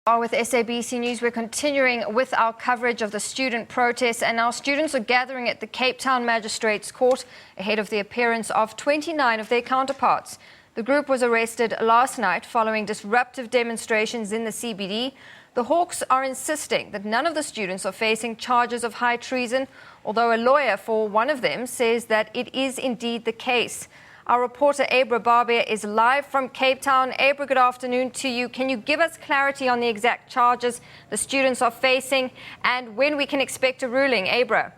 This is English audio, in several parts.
With SABC News, we're continuing with our coverage of the student protests, and now students are gathering at the Cape Town Magistrate's court ahead of the appearance of 29 of their counterparts. The group was arrested last night following disruptive demonstrations in the CBD. The Hawks are insisting that none of the students are facing charges of high treason, although a lawyer for one of them says that it is indeed the case. Our reporter Abra Barbier is live from Cape Town. Abra, good afternoon to you. Can you give us clarity on the exact charges the students are facing and when we can expect a ruling? Abra.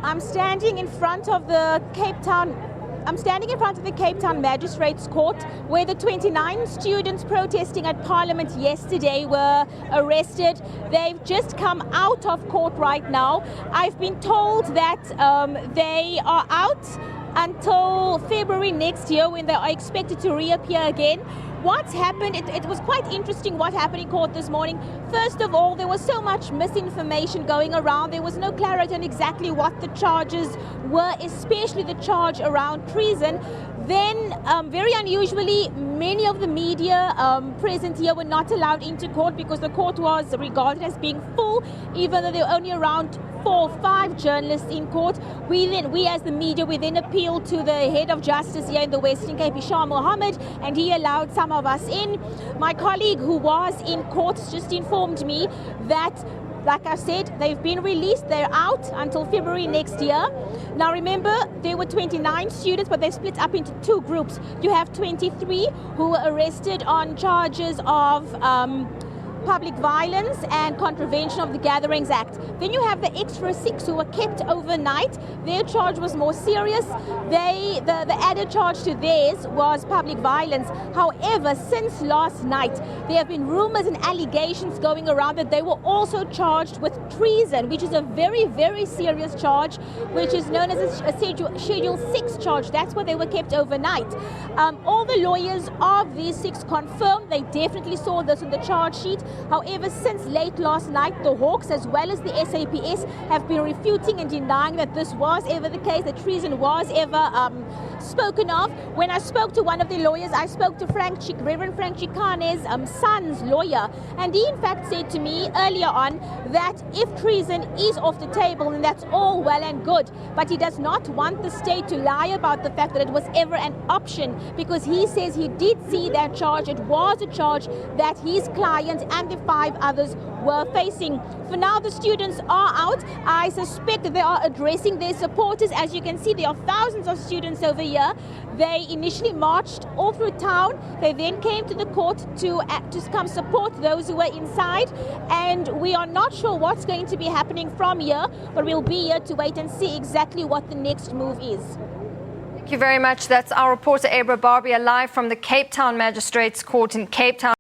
I'm standing in front of the Cape Town Magistrate's Court, where the 29 students protesting at Parliament yesterday were arrested. They've just come out of court right now. I've been told that they are out until February next year, when they are expected to reappear again. What's happened, it was quite interesting what happened in court this morning. First of all, there was so much misinformation going around. There was no clarity on exactly what the charges were, especially the charge around treason. Then, very unusually, many of the media present here were not allowed into court because the court was regarded as being full, even though there were only around 4 or 5 journalists in court. We as the media, we then appealed to the head of justice here in the Western Cape, Shah Mohammed, and he allowed some of us in. My colleague who was in court just informed me that, like I said, they've been released. They're out until February next year. Now remember, there were 29 students, but they split up into 2 groups. You have 23 who were arrested on charges of public violence and contravention of the Gatherings Act. Then you have the extra 6 who were kept overnight. Their charge was more serious. The added charge to theirs was public violence. However, since last night, there have been rumors and allegations going around that they were also charged with treason, which is a very, very serious charge, which is known as a Schedule 6 charge. That's why they were kept overnight. All the lawyers of these 6 confirmed they definitely saw this in the charge sheet. However, since late last night, the Hawks as well as the SAPS have been refuting and denying that this was ever the case, that treason was ever spoken of. When I spoke to one of the lawyers, I spoke to Reverend Frank Chikane's son's lawyer, and he in fact said to me earlier on that if treason is off the table, then that's all well and good, but he does not want the state to lie about the fact that it was ever an option, because he says he did see that charge. It was a charge that his client and the 5 others were facing. For now, the students are out. I suspect that they are addressing their supporters. As you can see, there are thousands of students over here. They initially marched all through town. They then came to the court to come support those who were inside. And we are not sure what's going to be happening from here, but we'll be here to wait and see exactly what the next move is. Thank you very much. That's our reporter Abra Barbier live from the Cape Town Magistrate's Court in Cape Town.